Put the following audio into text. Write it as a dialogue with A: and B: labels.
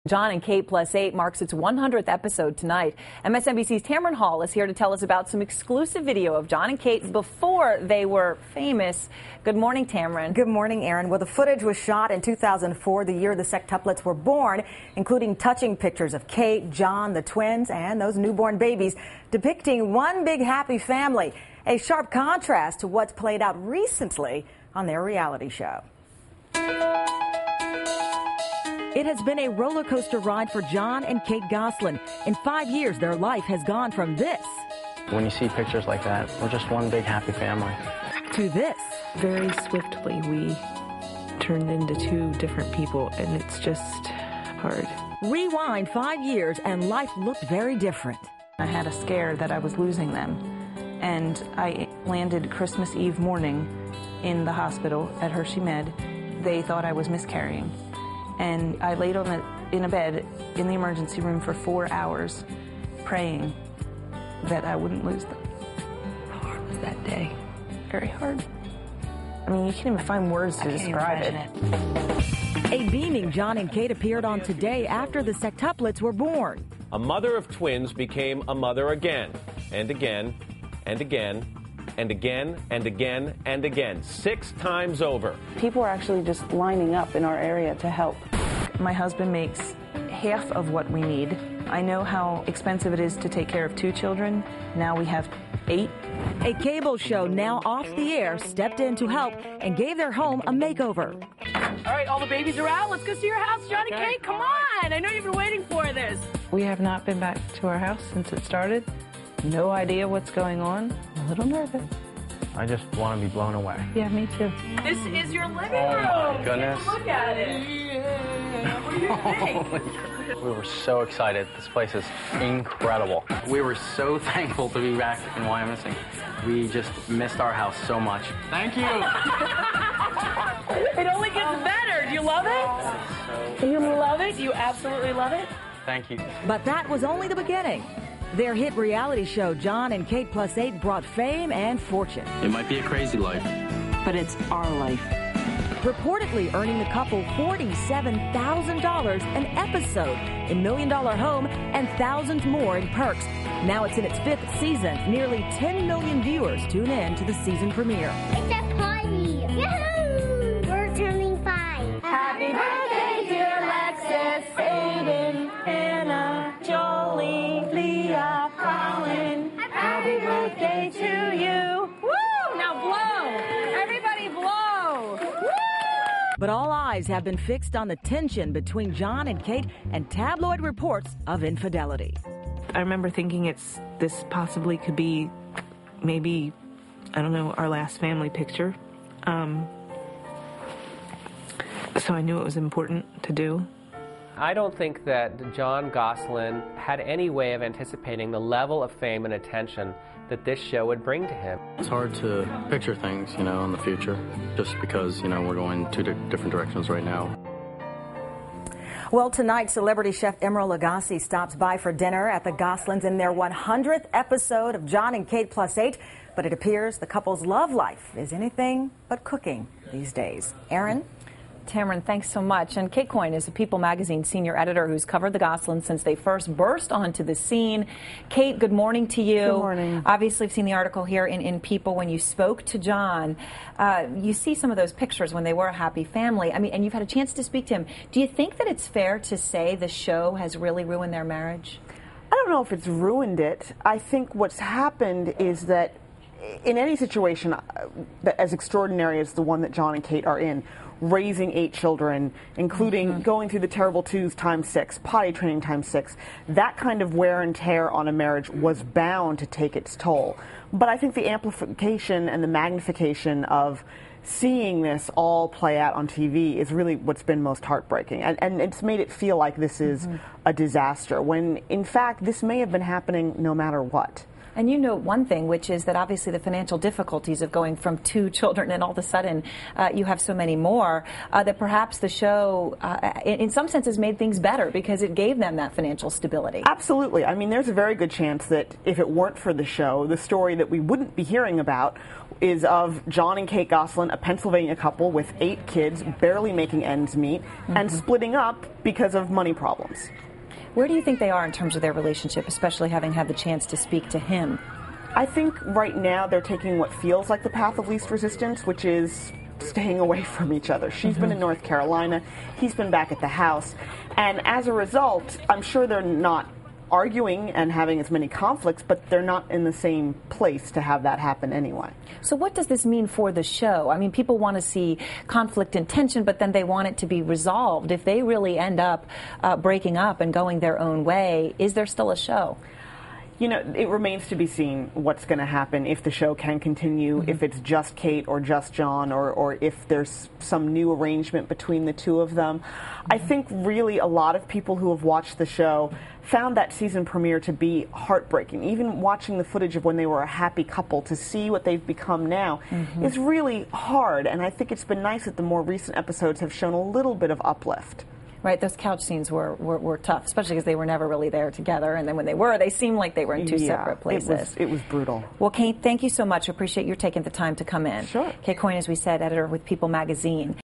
A: Jon and Kate +8 marks its 100th episode tonight. MSNBC's Tamron Hall is here to tell us about some exclusive video of Jon and Kate before they were famous. Good morning, Tamron.
B: Good morning, Aaron. Well, the footage was shot in 2004, the year the sextuplets were born, including touching pictures of Kate, Jon, the twins, and those newborn babies, depicting one big happy family. A sharp contrast to what's played out recently on their reality show. It has been a roller coaster ride for Jon and Kate Gosselin. In 5 years, their life has gone from this.
C: When you see pictures like that, we're just one big happy family.
B: To this.
D: Very swiftly, we turned into two different people, and it's just hard.
B: Rewind 5 years, and life looked very different.
D: I had a scare that I was losing them, and I landed Christmas Eve morning in the hospital at Hershey Med. They thought I was miscarrying. And I laid in a bed in the emergency room for 4 hours praying that I wouldn't lose them. How hard was that day? Very hard. I mean, you can't even find words to describe it.
B: A beaming Jon and Kate appeared on Today after the sextuplets were born.
E: A mother of twins became a mother again, and again, and again, and again, and again, and again, 6 times over.
D: People are actually just lining up in our area to help. My husband makes half of what we need. I know how expensive it is to take care of 2 children. Now we have 8.
B: A cable show now off the air stepped in to help and gave their home a makeover.
F: All right, all the babies are out. Let's go see your house, Jon and Kate. Come on. I know you've been waiting for this.
D: We have not been back to our house since it started. No idea what's going on. A little nervous.
C: I just want to be blown away.
D: Yeah, me too.
F: This is your living room. Oh,
C: my goodness.
F: Look at it. What do you think?
C: We were so excited. This place is incredible. We were so thankful to be back in Wyoming. We just missed our house so much. Thank you.
F: It only gets better. Do you love it? You love it? You absolutely love it?
C: Thank you.
B: But that was only the beginning. Their hit reality show, Jon and Kate +8, brought fame and fortune.
C: It might be a crazy life,
D: but it's our life.
B: Reportedly earning the couple $47,000 an episode in $1 Million Home and thousands more in perks. Now it's in its 5th season. Nearly 10 million viewers tune in to the season premiere.
G: It's a party! Yahoo! We're turning 5.
F: Happy birthday, dear Alexis, Aiden, Anna, Jolie, Leah, Colin. Happy birthday to you. Woo! Now blow! Everybody blow! Woo!
B: But all eyes have been fixed on the tension between Jon and Kate and tabloid reports of infidelity.
D: I remember thinking this possibly could be maybe, I don't know, our last family picture. So I knew it was important to do.
H: I don't think that Jon Gosselin had any way of anticipating the level of fame and attention that this show would bring to him.
C: It's hard to picture things, in the future, just because, we're going 2 different directions right now.
B: Well, tonight, celebrity chef Emeril Lagasse stops by for dinner at the Goslins in their 100th episode of Jon and Kate +8. But it appears the couple's love life is anything but cooking these days. Aaron?
A: Tamron, thanks so much. And Kate Coyne is a People magazine senior editor who's covered the Goslins since they first burst onto the scene. Kate, good morning to you.
D: Good morning.
A: Obviously, I've seen the article here in People when you spoke to Jon. You see some of those pictures when they were a happy family. I mean, and you've had a chance to speak to him. Do you think that it's fair to say the show has really ruined their marriage?
I: I don't know if it's ruined it. I think what's happened is that in any situation as extraordinary as the one that Jon and Kate are in, raising 8 children, including going through the terrible twos ×6, potty training ×6, that kind of wear and tear on a marriage was bound to take its toll. But I think the amplification and the magnification of seeing this all play out on TV is really what's been most heartbreaking. And it's made it feel like this is a disaster, when in fact this may have been happening no matter what.
A: And you know one thing, which is that obviously the financial difficulties of going from 2 children and all of a sudden you have so many more, that perhaps the show in some senses made things better because it gave them that financial stability.
I: Absolutely. I mean, there's a very good chance that if it weren't for the show, the story that we wouldn't be hearing about is of Jon and Kate Gosselin, a Pennsylvania couple with 8 kids, barely making ends meet, and splitting up because of money problems.
A: Where do you think they are in terms of their relationship, especially having had the chance to speak to him?
I: I think right now they're taking what feels like the path of least resistance, which is staying away from each other. She's been in North Carolina, he's been back at the house, and as a result, I'm sure they're not arguing and having as many conflicts, but they're not in the same place to have that happen anyway.
A: So what does this mean for the show? I mean, people want to see conflict and tension, but then they want it to be resolved. If they really end up breaking up and going their own way, is there still a show?
I: You know, it remains to be seen what's going to happen, if the show can continue, if it's just Kate or just Jon, or if there's some new arrangement between the two of them. I think really a lot of people who have watched the show found that season premiere to be heartbreaking. Even watching the footage of when they were a happy couple, to see what they've become now is really hard, and I think it's been nice that the more recent episodes have shown a little bit of uplift.
A: Right, those couch scenes were tough, especially because they were never really there together, and then when they were, they seemed like they were in two separate places.
I: It was brutal.
A: Well, Kate, thank you so much. I appreciate you taking the time to come in.
I: Sure.
A: Kate Coyne, as we said, editor with People magazine.